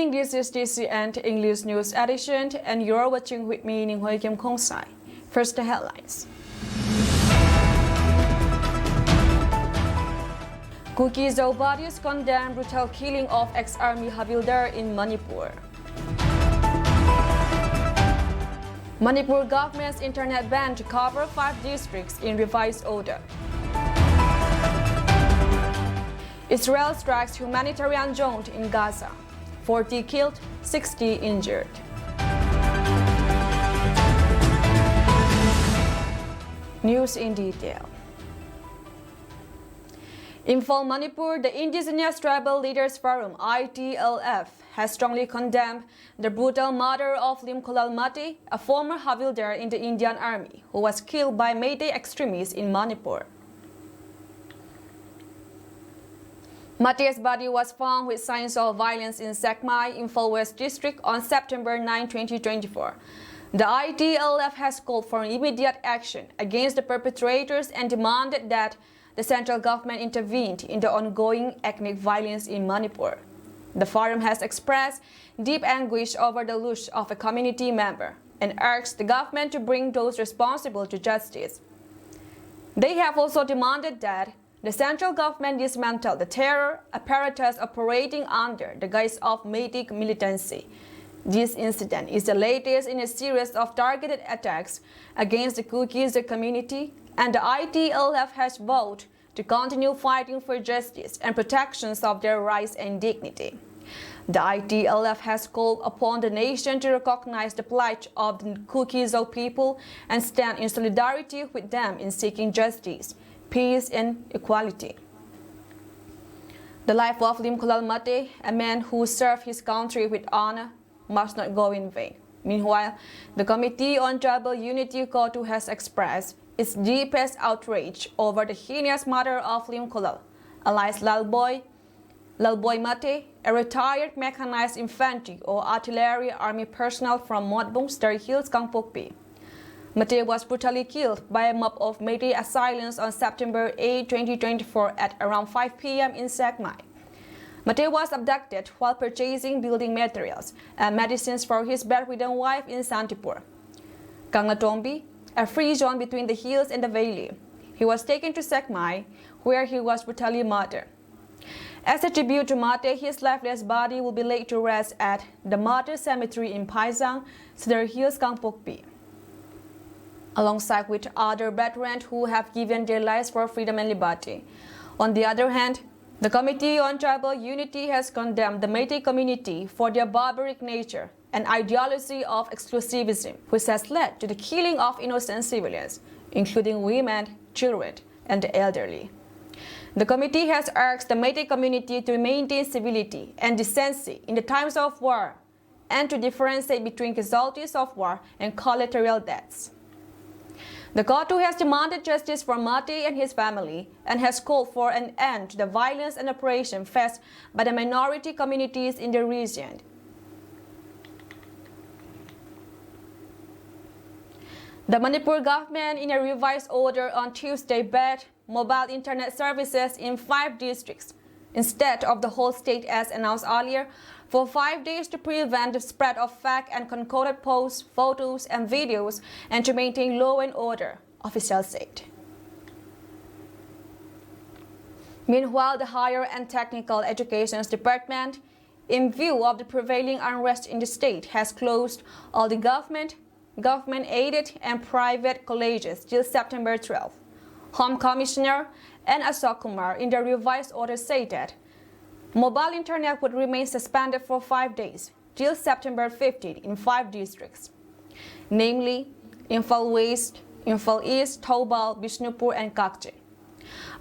morning, this is TCN English News Edition, and you're watching with me, Ning Hoi Kim Kong Sai. First, the headlines. Kuki Zo bodies condemn brutal killing of ex-army Havildar in Manipur. Manipur government's internet ban to cover 5 districts in revised order. Israel strikes humanitarian zone in Gaza. 40 killed, 60 injured. News in detail. In Manipur, the Indigenous Tribal Leaders Forum (ITLF) has strongly condemned the brutal murder of Lim Kolal Mate, a former Havildar in the Indian Army, who was killed by Meitei extremists in Manipur. Mate's body was found with signs of violence in Sekmai, Imphal West District on September 9, 2024. The ITLF has called for immediate action against the perpetrators and demanded that the central government intervened in the ongoing ethnic violence in Manipur. The forum has expressed deep anguish over the loss of a community member and urged the government to bring those responsible to justice. They have also demanded that the central government dismantle the terror apparatus operating under the guise of Meitei militancy. This incident is the latest in a series of targeted attacks against the Kuki-Zo community, and the ITLF has vowed to continue fighting for justice and protections of their rights and dignity. The ITLF has called upon the nation to recognize the plight of the Kuki-Zo people and stand in solidarity with them in seeking justice, peace and equality. The life of Lim Kolal Mate, a man who served his country with honor, must not go in vain. Meanwhile, the Committee on Tribal Unity (COTU) has expressed its deepest outrage over the heinous murder of Lim Kolal, alias Lalboy Mate, a retired mechanized infantry or artillery army personnel from Motbung Star Hills, Kangpokpi. Mate was brutally killed by a mob of Meitei assailants on September 8, 2024 at around 5 p.m. in Sekmai. Mate was abducted while purchasing building materials and medicines for his bedridden wife in Santipur. Kanglatombi, a free zone between the hills and the valley. He was taken to Sekmai, where he was brutally murdered. As a tribute to Mate, his lifeless body will be laid to rest at the Martyr Cemetery in Paisang, Cedar Hills, Kangpokpi, alongside with other brethren who have given their lives for freedom and liberty. On the other hand, the Committee on Tribal Unity has condemned the Meitei community for their barbaric nature and ideology of exclusivism, which has led to the killing of innocent civilians, including women, children, and the elderly. The committee has urged the Meitei community to maintain civility and decency in the times of war and to differentiate between casualties of war and collateral deaths. The COTU has demanded justice for Mate and his family and has called for an end to the violence and oppression faced by the minority communities in the region. The Manipur government, in a revised order on Tuesday, banned mobile internet services in 5 districts instead of the whole state as announced earlier, for 5 days to prevent the spread of fake and concocted posts, photos, and videos, and to maintain law and order, officials said. Meanwhile, the Higher and Technical Education Department, in view of the prevailing unrest in the state, has closed all the government-aided and private colleges till September 12. Home Commissioner N. Ashok Kumar in the revised order said that mobile internet would remain suspended for 5 days till September 15 in 5 districts, namely Imphal West, Imphal East, Thoubal, Bishnupur, and Kakche.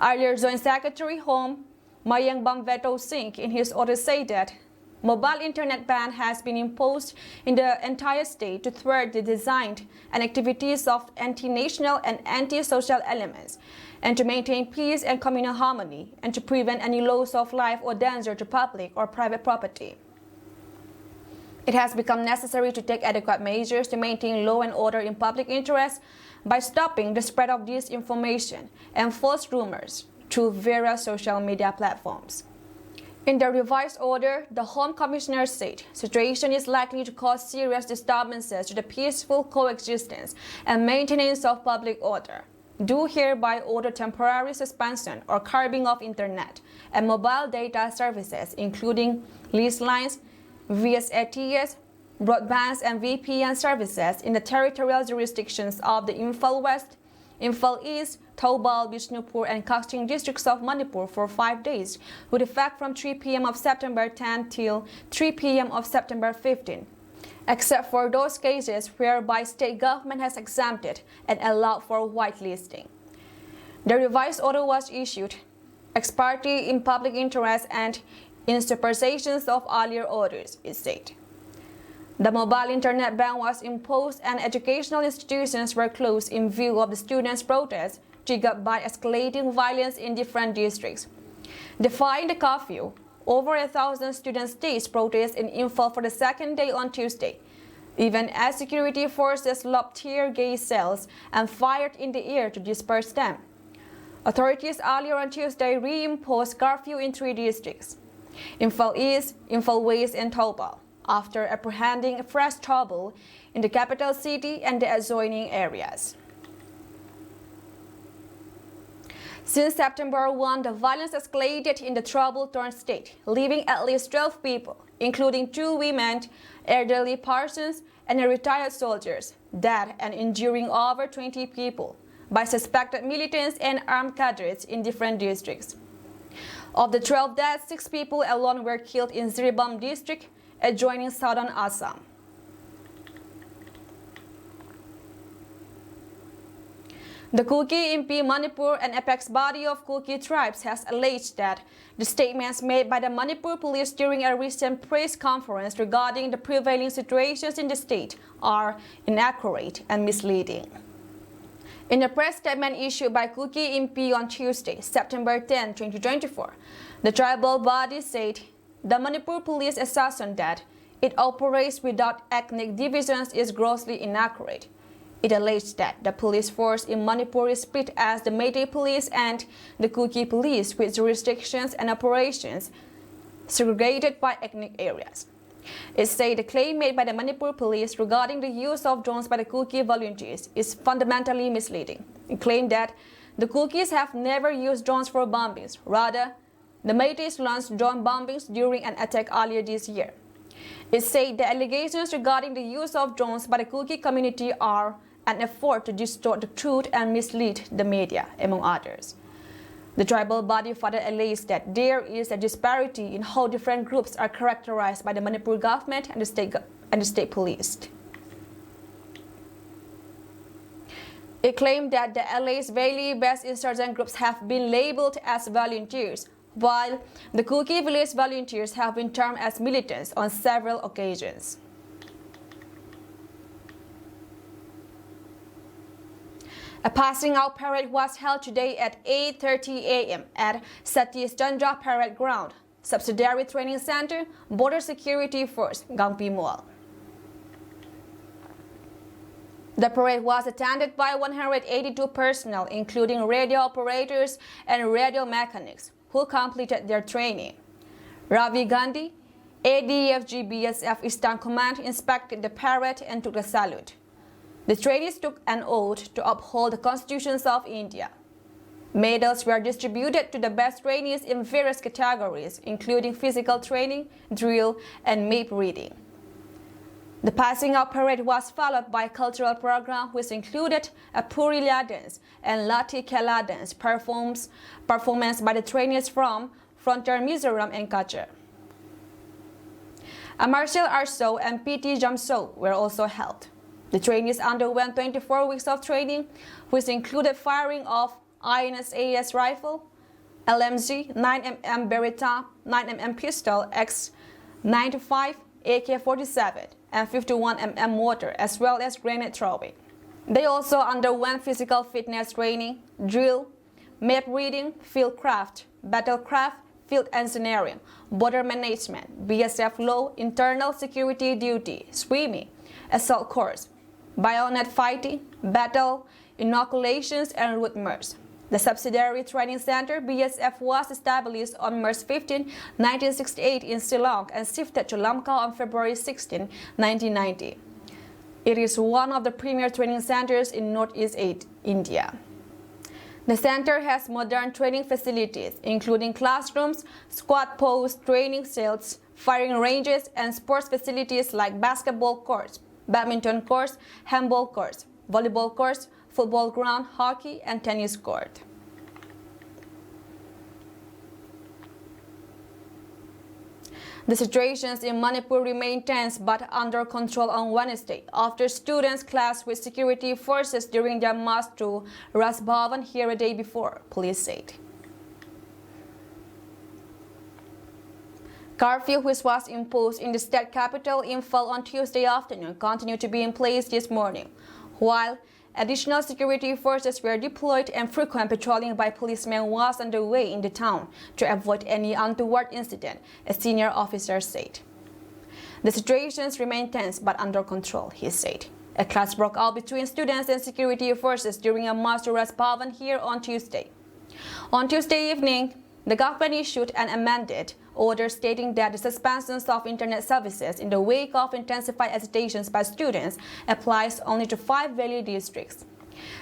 Earlier, Joint Secretary Home Mayang Bamveto Singh in his order said that mobile internet ban has been imposed in the entire state to thwart the design and activities of anti-national and anti-social elements, and to maintain peace and communal harmony, and to prevent any loss of life or danger to public or private property. It has become necessary to take adequate measures to maintain law and order in public interest by stopping the spread of disinformation and false rumors through various social media platforms. In the revised order, the Home Commissioner said situation is likely to cause serious disturbances to the peaceful coexistence and maintenance of public order. Do hereby order temporary suspension or curbing of internet and mobile data services, including leased lines, VSATs, broadbands and VPN services in the territorial jurisdictions of the Imphal West, Imphal East, Thoubal, Bishnupur and Kachching districts of Manipur for 5 days, with effect from 3 p.m. of September 10 till 3 p.m. of September 15, except for those cases whereby state government has exempted and allowed for whitelisting. The revised order was issued ex parte in public interest and in supersessions of earlier orders, it said. The mobile internet ban was imposed and educational institutions were closed in view of the students' protests triggered by escalating violence in different districts. Defying the curfew, over 1,000 students staged protests in Imphal for the second day on Tuesday, even as security forces lobbed tear gas cells and fired in the air to disperse them. Authorities earlier on Tuesday reimposed curfew in 3 districts, Imphal East, Imphal West and Thoubal, after apprehending fresh trouble in the capital city and the adjoining areas. Since September 1, the violence escalated in the trouble-torn state, leaving at least 12 people, including 2 women, elderly persons, and retired soldiers, dead and injuring over 20 people by suspected militants and armed cadres in different districts. Of the 12 deaths, 6 people alone were killed in Jirebam district, adjoining southern Assam. The Kuki MP Manipur, an apex body of Kuki tribes, has alleged that the statements made by the Manipur police during a recent press conference regarding the prevailing situations in the state are inaccurate and misleading. In a press statement issued by Kuki MP on Tuesday, September 10, 2024, the tribal body said the Manipur police assertion that it operates without ethnic divisions is grossly inaccurate. It alleged that the police force in Manipur is split as the Meitei police and the Kuki police, with jurisdictions and operations segregated by ethnic areas. It said the claim made by the Manipur police regarding the use of drones by the Kuki volunteers is fundamentally misleading. It claimed that the Kukis have never used drones for bombings. Rather, the Meiteis launched drone bombings during an attack earlier this year. It said the allegations regarding the use of drones by the Kuki community are an effort to distort the truth and mislead the media, among others. The tribal body further alleged that there is a disparity in how different groups are characterized by the Manipur government and the state police. It claimed that the alleged Valley-based insurgent groups have been labeled as volunteers, while the Kuki village volunteers have been termed as militants on several occasions. A passing out parade was held today at 8:30 a.m. at Satish Chandra Parade Ground, Subsidiary Training Center, Border Security Force, Gangpi Mall. The parade was attended by 182 personnel, including radio operators and radio mechanics, who completed their training. Ravi Gandhi, ADFG BSF Eastern Command, inspected the parade and took a salute. The trainees took an oath to uphold the constitutions of India. Medals were distributed to the best trainees in various categories, including physical training, drill, and map reading. The passing out parade was followed by a cultural program which included a Purilia dance and Lati Kela dance performance by the trainees from Frontier Mizoram and Kutch. A martial arts show and PT jump show were also held. The trainees underwent 24 weeks of training, which included firing of INSAS rifle, LMG, 9mm Beretta, 9mm pistol, X95, AK-47, and 51mm mortar, as well as grenade throwing. They also underwent physical fitness training, drill, map reading, field craft, battlecraft, field engineering, border management, BSF law, internal security duty, swimming, assault course, bayonet fighting, battle, inoculations, and route march. The subsidiary training center, BSF, was established on March 15, 1968 in Shillong and shifted to Lamka on February 16, 1990. It is one of the premier training centers in Northeast India. The center has modern training facilities, including classrooms, squad posts, training cells, firing ranges, and sports facilities like basketball courts, badminton courts, handball courts, volleyball courts, football ground, hockey, and tennis court. The situations in Manipur remain tense but under control on Wednesday after students clashed with security forces during their march to Raj Bhavan here a day before, police said. Curfew, which was imposed in the state capital Imphal on Tuesday afternoon, continued to be in place this morning, while additional security forces were deployed and frequent patrolling by policemen was underway in the town to avoid any untoward incident, a senior officer said. The situations remain tense but under control, he said. A clash broke out between students and security forces during a march to Raj Bhavan here on Tuesday. On Tuesday evening, the government issued an amended order stating that the suspensions of internet services in the wake of intensified agitations by students applies only to 5 Valley districts.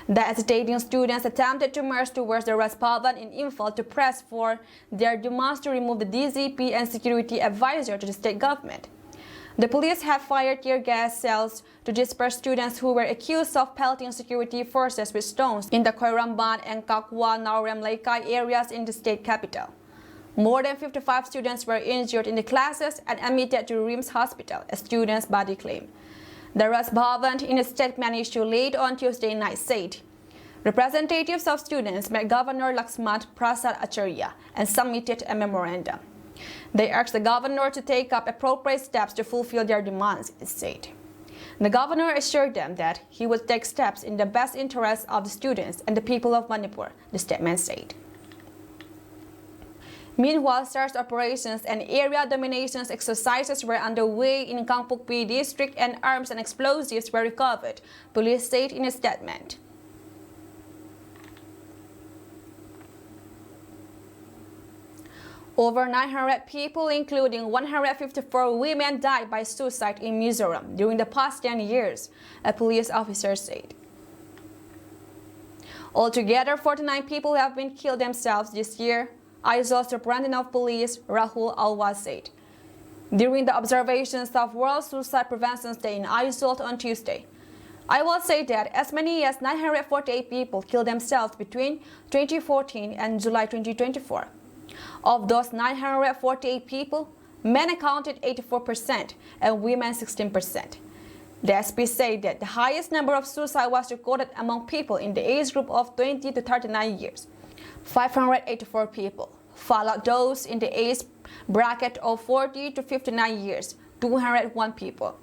The agitating students attempted to march towards the Raj Bhavan in Imphal to press for their demands to remove the DGP and security advisor to the state government. The police have fired tear gas cells to disperse students who were accused of pelting security forces with stones in the Khairamban and Kakwa Naurem Laikai areas in the state capital. More than 55 students were injured in the clashes and admitted to RIMS Hospital, a student's body claimed. The Raj Bhavan, in a statement issued late on Tuesday night, said representatives of students met Governor Laxman Prasad Acharya and submitted a memorandum. They urged the governor to take up appropriate steps to fulfill their demands, it said. The governor assured them that he would take steps in the best interests of the students and the people of Manipur, the statement said. Meanwhile, search operations and area dominations exercises were underway in Kangpokpi district and arms and explosives were recovered, police said in a statement. Over 900 people, including 154 women, died by suicide in Mizoram during the past 10 years, a police officer said. Altogether, 49 people have been killed themselves this year, Aizawl Superintendent of Police Rahul Alwal said during the observations of World Suicide Prevention Day in Aizawl on Tuesday. Alwal said that as many as 948 people killed themselves between 2014 and July 2024. Of those 948 people, men accounted 84% and women 16%. The SP said that the highest number of suicides was recorded among people in the age group of 20 to 39 years, 584 people, followed those in the age bracket of 40 to 59 years, 201 people.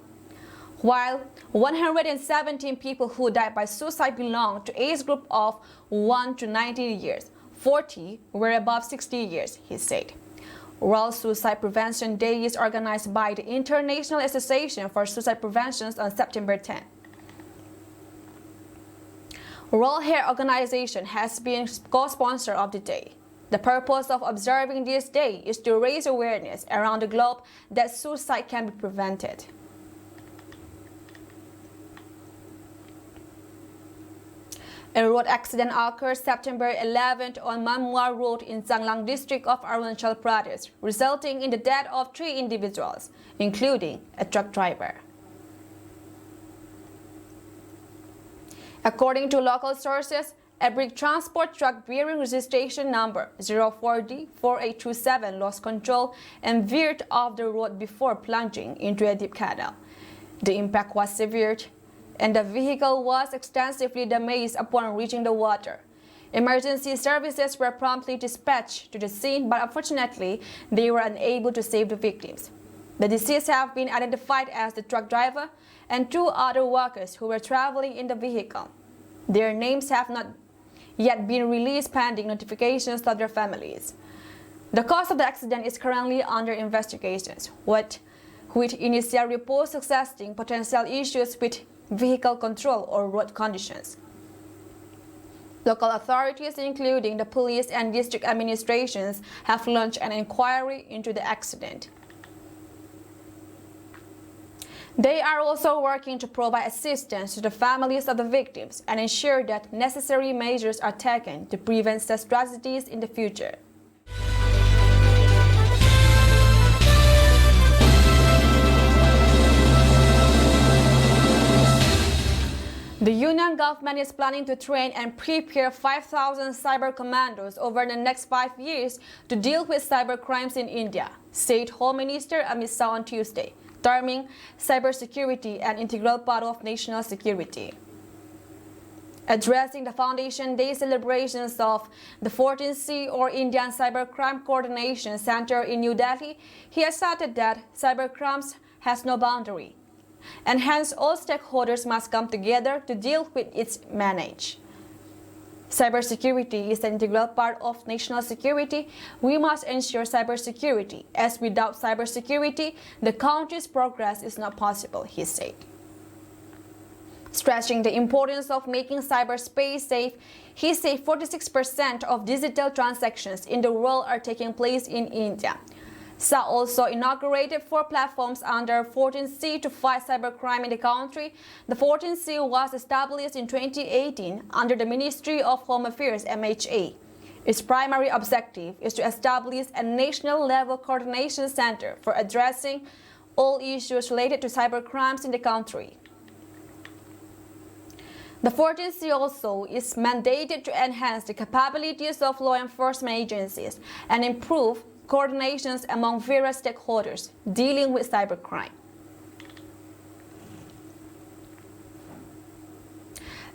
While 117 people who died by suicide belonged to age group of 1 to 19 years, 40 were above 60 years, he said. World Suicide Prevention Day is organized by the International Association for Suicide Prevention on September 10. World Health Organization has been co-sponsor of the day. The purpose of observing this day is to raise awareness around the globe that suicide can be prevented. A road accident occurred September 11th on Manmwar Road in Changlang district of Arunachal Pradesh, resulting in the death of 3 individuals, including a truck driver. According to local sources, a big transport truck bearing registration number 04D4827 lost control and veered off the road before plunging into a deep canal. The impact was severe, and the vehicle was extensively damaged upon reaching the water. Emergency services were promptly dispatched to the scene, but unfortunately, they were unable to save the victims. The deceased have been identified as the truck driver and 2 other workers who were traveling in the vehicle. Their names have not yet been released pending notifications to their families. The cause of the accident is currently under investigations, with initial reports suggesting potential issues with vehicle control or road conditions. Local authorities, including the police and district administrations, have launched an inquiry into the accident. They are also working to provide assistance to the families of the victims and ensure that necessary measures are taken to prevent such tragedies in the future. The Yunnan government is planning to train and prepare 5,000 cyber commandos over the next 5 years to deal with cyber crimes in India, said Home Minister Amit Shah on Tuesday, terming cybersecurity an integral part of national security. Addressing the Foundation Day celebrations of the 14C or Indian Cybercrime Coordination Center in New Delhi, he asserted that cybercrimes has no boundary, and hence all stakeholders must come together to deal with its manage. Cybersecurity is an integral part of national security. We must ensure cybersecurity, as without cybersecurity, the country's progress is not possible, he said. Stressing the importance of making cyberspace safe, he said 46% of digital transactions in the world are taking place in India. Shah also inaugurated 4 platforms under 14C to fight cybercrime in the country. The 14C was established in 2018 under the Ministry of Home Affairs (MHA). Its primary objective is to establish a national-level coordination center for addressing all issues related to cybercrimes in the country. The 14C also is mandated to enhance the capabilities of law enforcement agencies and improve coordinations among various stakeholders dealing with cybercrime.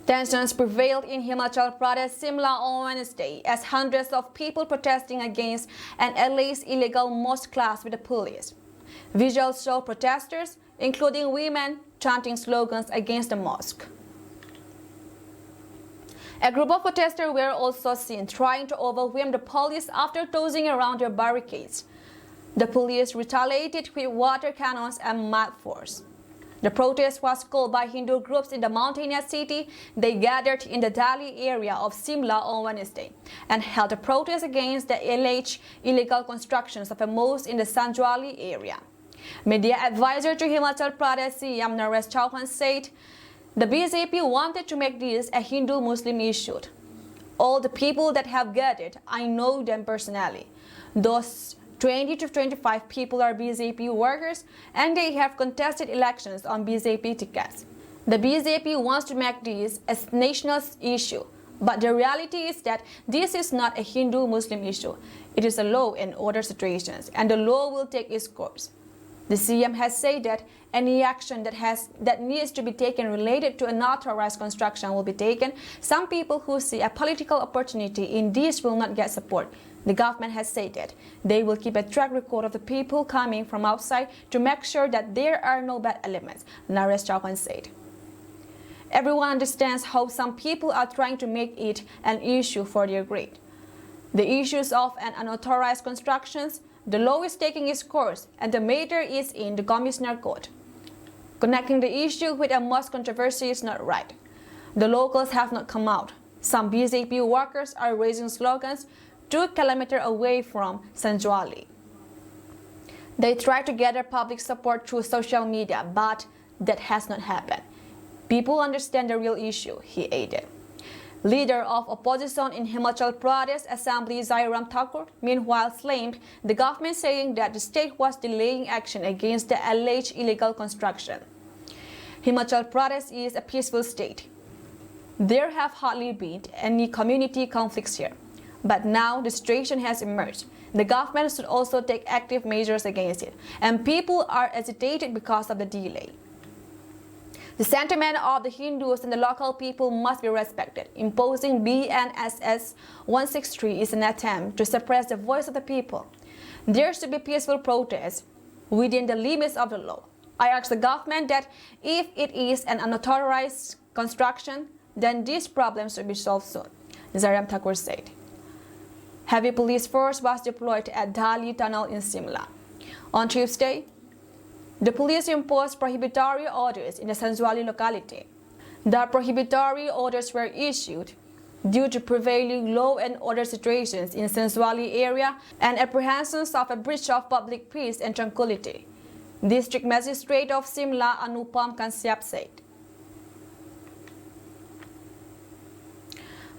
Tensions prevailed in Himachal Pradesh, Simla on Wednesday as hundreds of people protesting against an alleged illegal mosque clashed with the police. Visuals show protesters, including women, chanting slogans against the mosque. A group of protesters were also seen trying to overwhelm the police after tossing around their barricades. The police retaliated with water cannons and mud force. The protest was called by Hindu groups in the mountainous city. They gathered in the Delhi area of Simla on Wednesday and held a protest against the alleged illegal constructions of a mosque in the Sanjwali area. Media advisor to Himachal Pradesh CM Naresh Chauhan said, the BJP wanted to make this a Hindu-Muslim issue. All the people that have gathered, I know them personally. Those 20 to 25 people are BJP workers and they have contested elections on BJP tickets. The BJP wants to make this a national issue, but the reality is that this is not a Hindu-Muslim issue. It is a law and order situation, and the law will take its course. The CM has said that any action that needs to be taken related to unauthorized construction will be taken. Some people who see a political opportunity in this will not get support. The government has said that they will keep a track record of the people coming from outside to make sure that there are no bad elements, Naresh Chauhan said. Everyone understands how some people are trying to make it an issue for their greed. The issues of an unauthorized constructions, the law is taking its course and the matter is in the Commissioner Court. Connecting the issue with a mosque controversy is not right. The locals have not come out. Some BJP workers are raising slogans 2 kilometers away from Sanjwali. They try to gather public support through social media, but that has not happened. People understand the real issue, he added. Leader of opposition in Himachal Pradesh Assembly Jairam Thakur meanwhile blamed the government, saying that the state was delaying action against the alleged illegal construction. Himachal Pradesh is a peaceful state. There have hardly been any community conflicts here, but now the situation has emerged. The government should also take active measures against it, and people are agitated because of the delay. The sentiment of the Hindus and the local people must be respected. Imposing BNSS 163 is an attempt to suppress the voice of the people. There should be peaceful protests within the limits of the law. I ask the government that if it is an unauthorized construction, then these problems should be solved soon, Jairam Thakur said. Heavy police force was deployed at Dhali Tunnel in Simla. On Tuesday, the police imposed prohibitory orders in the Sanjwali locality. The prohibitory orders were issued due to prevailing law and order situations in Senswali area and apprehensions of a breach of public peace and tranquility, District Magistrate of Simla Anupam Kansyap said.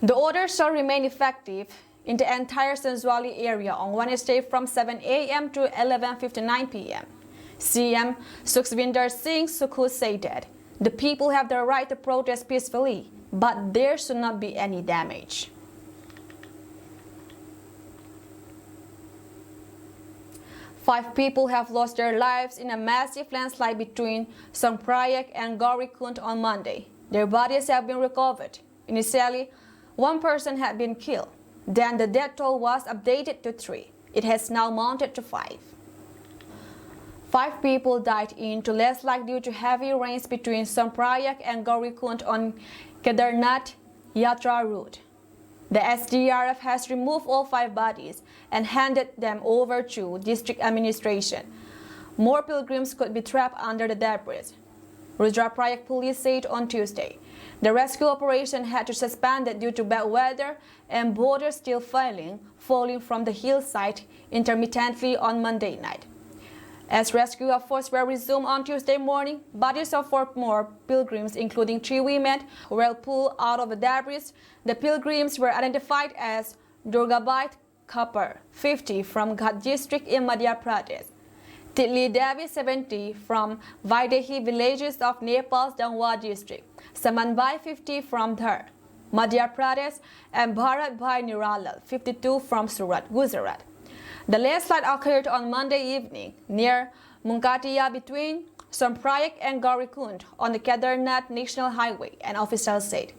The order shall remain effective in the entire Senswali area on Wednesday from 7 a.m. to 11:59 p.m. CM Sukhvinder Singh Sukhu said that the people have the right to protest peacefully, but there should not be any damage. Five people have lost their lives in a massive landslide between Songprayak and Gaurikund on Monday. Their bodies have been recovered. Initially, one person had been killed. Then the death toll was updated to 3. It has now mounted to 5. 5 people died in the landslide due to heavy rains between Songprayak and Gaurikund on Kedarnath Yatra route. The SDRF has removed all 5 bodies and handed them over to district administration. More pilgrims could be trapped under the debris, Rudraprayak police said on Tuesday. The rescue operation had to suspend it due to bad weather and boulders still falling from the hillside intermittently on Monday night. As rescue efforts were resumed on Tuesday morning, bodies of 4 more pilgrims, including 3 women, were pulled out of the debris. The pilgrims were identified as Durgabait Kapar, 50, from Ghat district in Madhya Pradesh, Titli Devi, 70, from Vaidehi villages of Nepal's Dangwa district, Samanbai, 50, from Dhar, Madhya Pradesh, and Bharat Bhai Niralal, 52, from Surat, Gujarat. The landslide occurred on Monday evening near Munkatia between Songprayak and Gaurikund on the Kedarnath National Highway, an official said.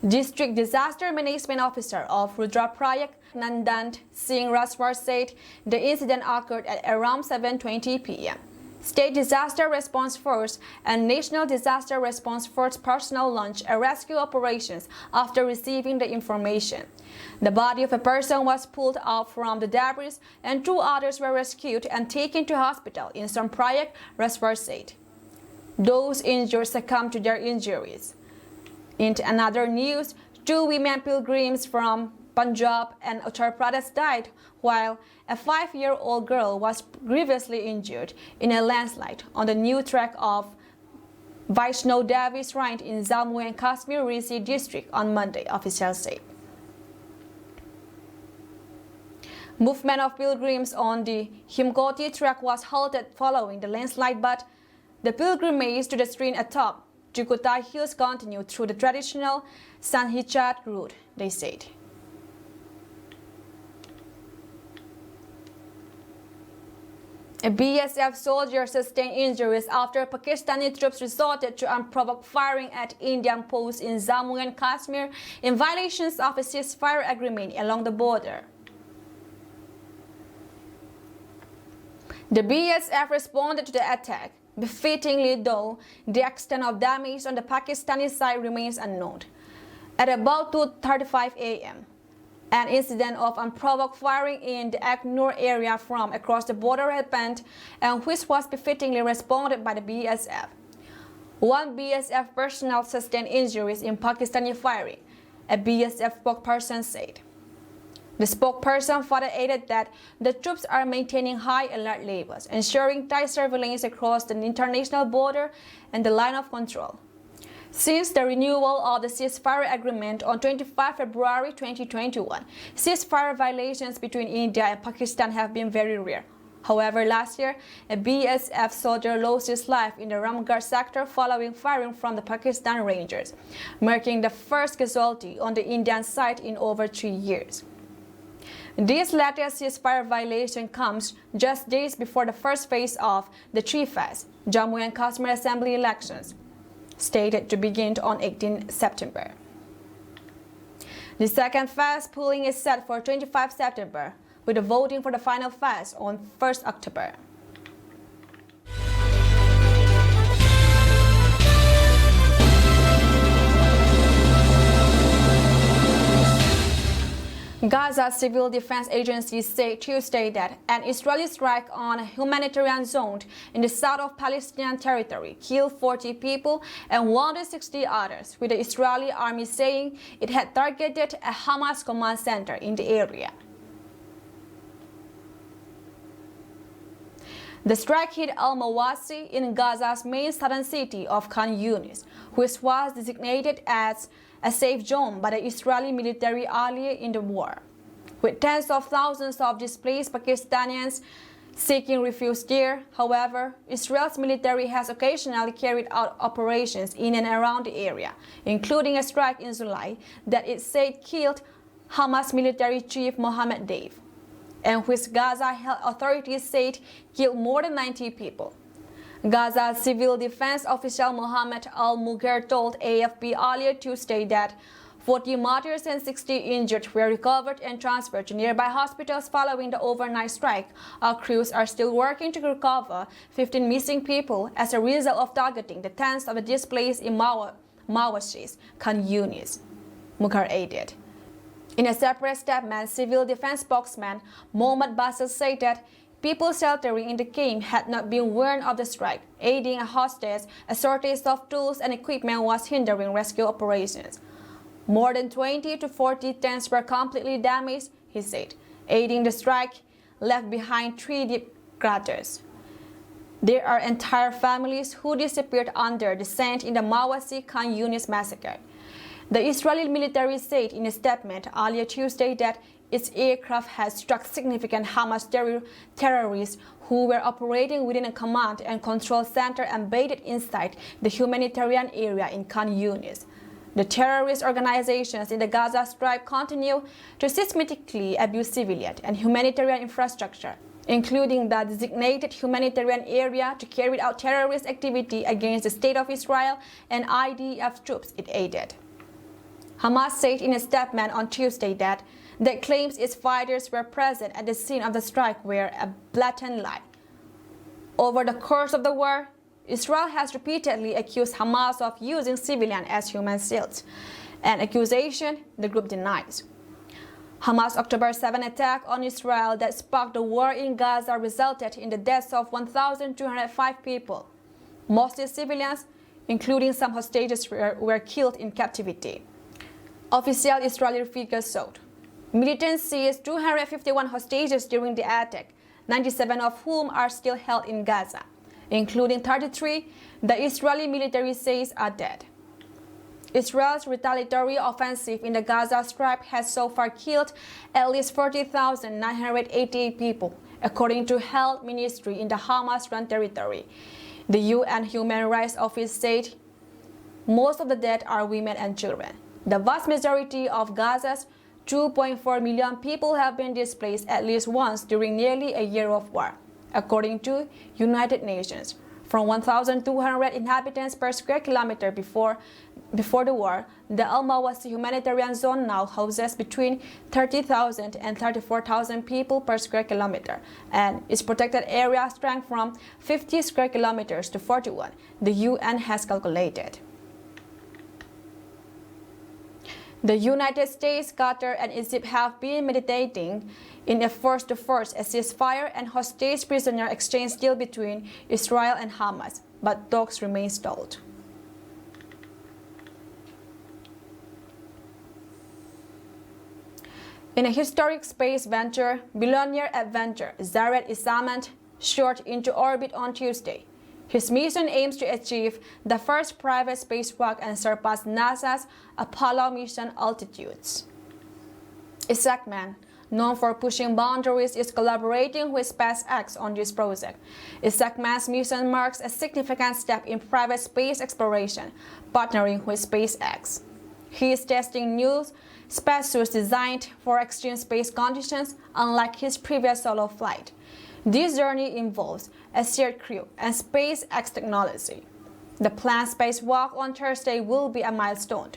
District Disaster Management Officer of Rudraprayak, Nandant Singh Raswar, said the incident occurred at around 7:20 p.m. State Disaster Response Force and National Disaster Response Force personnel launched a rescue operations after receiving the information. The body of a person was pulled out from the debris and 2 others were rescued and taken to hospital in Songprayak, Raswar said. Those injured succumbed to their injuries. In another news, 2 women pilgrims from Punjab and Uttar Pradesh died, while a 5-year-old girl was grievously injured in a landslide on the new track of Vaishno Devi Shrine in Jammu and Kashmir Risi district on Monday, officials said. Movement of pilgrims on the Himkoti track was halted following the landslide, but the pilgrimage to the shrine atop Chukotai Hills continued through the traditional Sanhichat route, they said. A BSF soldier sustained injuries after Pakistani troops resorted to unprovoked firing at Indian posts in Jammu and Kashmir in violations of a ceasefire agreement along the border. The BSF responded to the attack befittingly, though the extent of damage on the Pakistani side remains unknown. At about 2:35 a.m., an incident of unprovoked firing in the Agnur area from across the border happened, and which was befittingly responded by the BSF. 1 BSF personnel sustained injuries in Pakistani firing, a BSF spokesperson said. The spokesperson further added that the troops are maintaining high alert levels, ensuring tight surveillance across the international border and the line of control. Since the renewal of the ceasefire agreement on 25 February 2021, ceasefire violations between India and Pakistan have been very rare. However, last year, a BSF soldier lost his life in the Ramgarh sector following firing from the Pakistan Rangers, marking the first casualty on the Indian side in over 3 years. This latest ceasefire violation comes just days before the first phase of the 3-phase Jammu and Kashmir Assembly elections, stated to begin on 18 September. The second phase polling is set for 25 September, with the voting for the final phase on 1st October. Gaza Civil Defense Agency said Tuesday that an Israeli strike on a humanitarian zone in the south of Palestinian territory killed 40 people and wounded 60 others, with the Israeli army saying it had targeted a Hamas command center in the area. The strike hit Al-Mawasi in Gaza's main southern city of Khan Yunis, which was designated as a safe zone by the Israeli military earlier in the war. With tens of thousands of displaced Pakistanians seeking refuge there, however, Israel's military has occasionally carried out operations in and around the area, including a strike in July that it said killed Hamas military chief Mohammed Deif, and which Gaza health authorities said killed more than 90 people. Gaza civil defense official Mohammed Al-Mughir told AFP earlier Tuesday that 40 martyrs and 60 injured were recovered and transferred to nearby hospitals following the overnight strike. Our crews are still working to recover 15 missing people as a result of targeting the tens of the displaced in Mawashi's Khan Yunis, Mughir added. In a separate statement, civil defense spokesman Mohammad Basel said that people sheltering in the camp had not been warned of the strike, aiding a hostage. A shortage of tools and equipment was hindering rescue operations. More than 20 to 40 tents were completely damaged, he said, aiding the strike left behind 3 deep craters. There are entire families who disappeared under the sand in the Mawasi Khan Yunis massacre. The Israeli military said in a statement earlier Tuesday that its aircraft had struck significant Hamas terrorists who were operating within a command and control center embedded inside the humanitarian area in Khan Yunis. The terrorist organizations in the Gaza Strip continue to systematically abuse civilian and humanitarian infrastructure, including the designated humanitarian area, to carry out terrorist activity against the State of Israel and IDF troops, it added. Hamas said in a statement on Tuesday that it claims its fighters were present at the scene of the strike were a blatant lie. Over the course of the war, Israel has repeatedly accused Hamas of using civilians as human shields, an accusation the group denies. Hamas' October 7 attack on Israel that sparked the war in Gaza resulted in the deaths of 1,205 people. Mostly civilians, including some hostages, were killed in captivity. Official Israeli figures showed militants seized 251 hostages during the attack, 97 of whom are still held in Gaza, including 33 the Israeli military says are dead. Israel's retaliatory offensive in the Gaza Strip has so far killed at least 40,988 people, according to Health Ministry in the Hamas-run territory. The UN Human Rights Office said most of the dead are women and children. The vast majority of Gaza's 2.4 million people have been displaced at least once during nearly a year of war, according to United Nations. From 1,200 inhabitants per square kilometer before the war, the Al-Mawasi humanitarian zone now houses between 30,000 and 34,000 people per square kilometer, and its protected area shrank from 50 square kilometers to 41, the UN has calculated. The United States, Qatar, and Egypt have been meditating in efforts to force a ceasefire and hostage prisoner exchange deal between Israel and Hamas, but talks remain stalled. In a historic space venture, billionaire adventurer Zared Isaman shot into orbit on Tuesday. His mission aims to achieve the first private spacewalk and surpass NASA's Apollo mission altitudes. Isaacman, known for pushing boundaries, is collaborating with SpaceX on this project. Isaacman's mission marks a significant step in private space exploration, partnering with SpaceX. He is testing new spacesuits designed for extreme space conditions, unlike his previous solo flight. This journey involves a shared crew and SpaceX technology. The planned spacewalk on Thursday will be a milestone.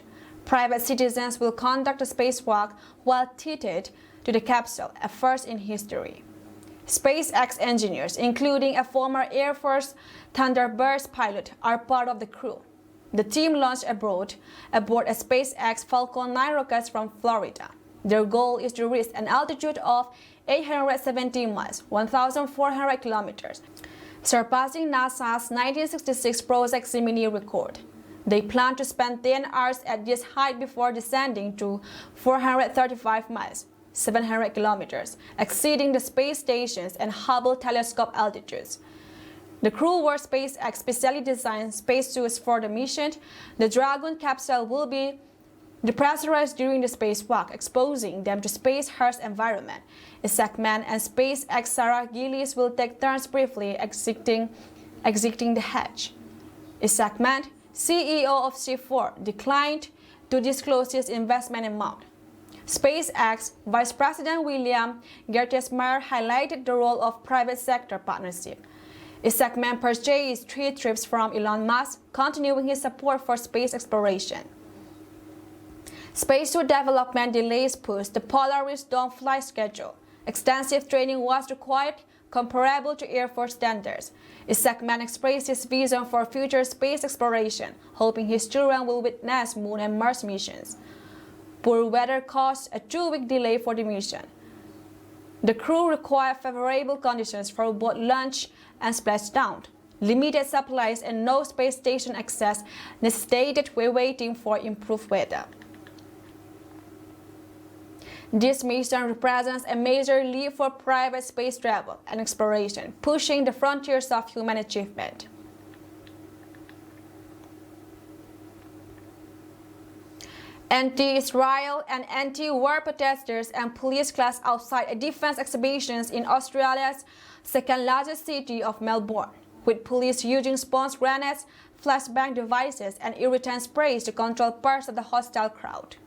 Private citizens will conduct a spacewalk while tethered to the capsule, a first in history. SpaceX engineers, including a former Air Force Thunderbirds pilot, are part of the crew. The team launched aboard a SpaceX Falcon 9 rocket from Florida. Their goal is to reach an altitude of 870 miles, 1,400 kilometers, surpassing NASA's 1966 Project Gemini record. They plan to spend 10 hours at this height before descending to 435 miles, 700 kilometers, exceeding the space station's and Hubble telescope altitudes. The crew wore SpaceX specially designed spacesuits for the mission. The Dragon capsule will be depressurized during the spacewalk, exposing them to space's harsh environment. Isaac Mann and SpaceX Sarah Gillis will take turns briefly exiting the hatch. Isaac Mann, CEO of Shift4, declined to disclose his investment amount. SpaceX Vice President William Gerstesmeyer highlighted the role of private sector partnership. Isaac Mann purchased 3 trips from Elon Musk, continuing his support for space exploration. Spacesuit development delays pushed the Polaris Dawn flight schedule. Extensive training was required, comparable to Air Force standards. Isaac Mann expressed his vision for future space exploration, hoping his children will witness Moon and Mars missions. Poor weather caused a 2-week delay for the mission. The crew required favorable conditions for both launch and splashdown. Limited supplies and no space station access necessitated waiting for improved weather. This mission represents a major leap for private space travel and exploration, pushing the frontiers of human achievement. Anti-Israel and anti-war protesters and police clashed outside a defense exhibition in Australia's second-largest city of Melbourne, with police using sponge grenades, flashbang devices, and irritant sprays to control parts of the hostile crowd.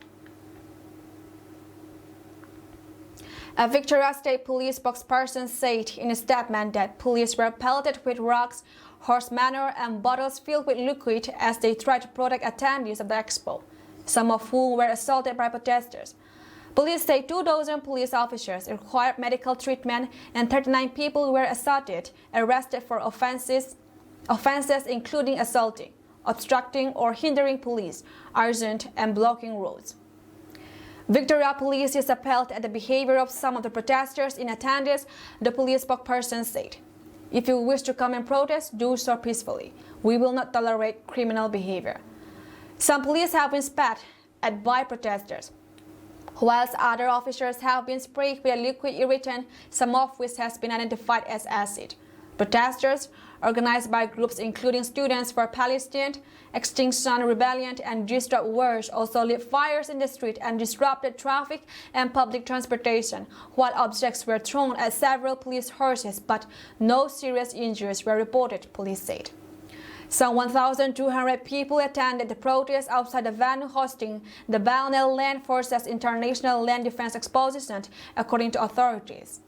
A Victoria State Police spokesperson said in a statement that police were pelted with rocks, horse manure, and bottles filled with liquid as they tried to protect attendees of the expo, some of whom were assaulted by protesters. Police say 2,000 police officers required medical treatment and 39 people were assaulted, arrested for offenses including assaulting, obstructing or hindering police, arson, and blocking roads. Victoria Police is appalled at the behavior of some of the protesters in attendance, the police spokesperson said. If you wish to come and protest, do so peacefully. We will not tolerate criminal behavior. Some police have been spat at by protesters, whilst other officers have been sprayed with a liquid irritant, some of which has been identified as acid. Protesters, organized by groups including Students for Palestine, Extinction Rebellion, and Disrupt Wars, also lit fires in the street and disrupted traffic and public transportation, while objects were thrown at several police horses, but no serious injuries were reported, police said. Some 1,200 people attended the protest outside the venue hosting the Biennial Land Forces International Land Defense Exposition, according to authorities.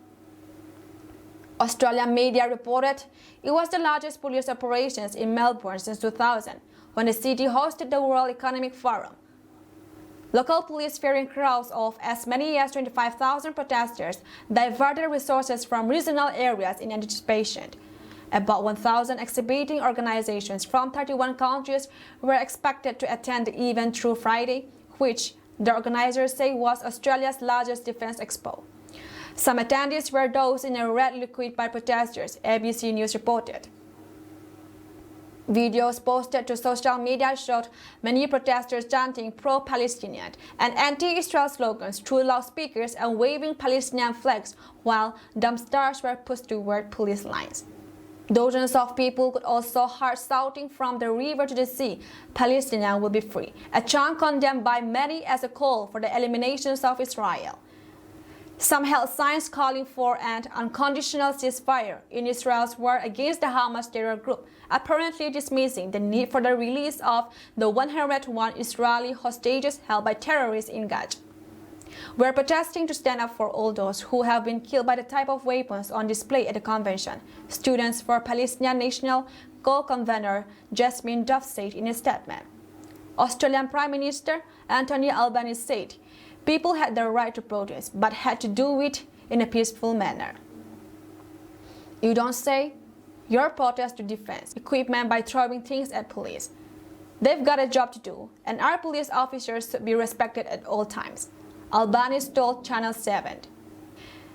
Australian media reported it was the largest police operations in Melbourne since 2000, when the city hosted the World Economic Forum. Local police, fearing crowds of as many as 25,000 protesters, diverted resources from regional areas in anticipation. About 1,000 exhibiting organizations from 31 countries were expected to attend the event through Friday, which the organizers say was Australia's largest defense expo. Some attendees were doused in a red liquid by protesters, ABC News reported. Videos posted to social media showed many protesters chanting pro-Palestinian and anti-Israel slogans through loudspeakers and waving Palestinian flags, while dumpsters were pushed toward police lines. Dozens of people could also heard shouting from the river to the sea, "Palestinians will be free," a chant condemned by many as a call for the elimination of Israel. Some held signs calling for an unconditional ceasefire in Israel's war against the Hamas terror group, apparently dismissing the need for the release of the 101 Israeli hostages held by terrorists in Gaza. We are protesting to stand up for all those who have been killed by the type of weapons on display at the convention, Students for Palestinian National co-convenor Jasmine Duff said in a statement. Australian Prime Minister Anthony Albanese said people had the right to protest, but had to do it in a peaceful manner. You don't say your protest to defense equipment by throwing things at police. They've got a job to do, and our police officers should be respected at all times. Albanese told Channel 7.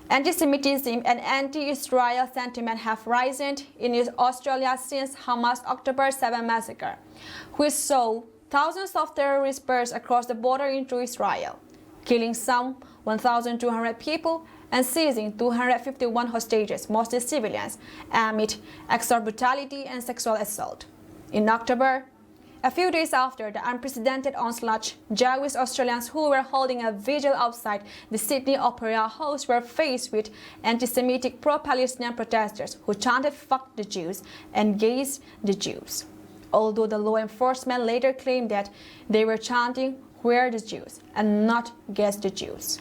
Anti-Semitism and anti-Israel sentiment have risen in Australia since Hamas' October 7 massacre, which saw thousands of terrorists burst across the border into Israel, killing some 1,200 people and seizing 251 hostages, mostly civilians, amid extra brutality and sexual assault. In October, a few days after the unprecedented onslaught, Jewish Australians who were holding a vigil outside the Sydney Opera House were faced with anti-Semitic pro-Palestinian protesters who chanted "Fuck the Jews" and "Gaze the Jews," although the law enforcement later claimed that they were chanting "Where the Jews" and not "Gaze the Jews."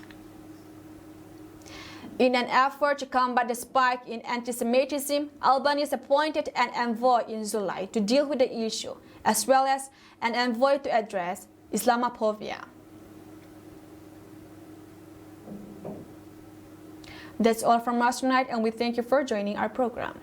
In an effort to combat the spike in anti-Semitism, Albanese appointed an envoy in July to deal with the issue, as well as an envoy to address Islamophobia. That's all from us tonight, and we thank you for joining our program.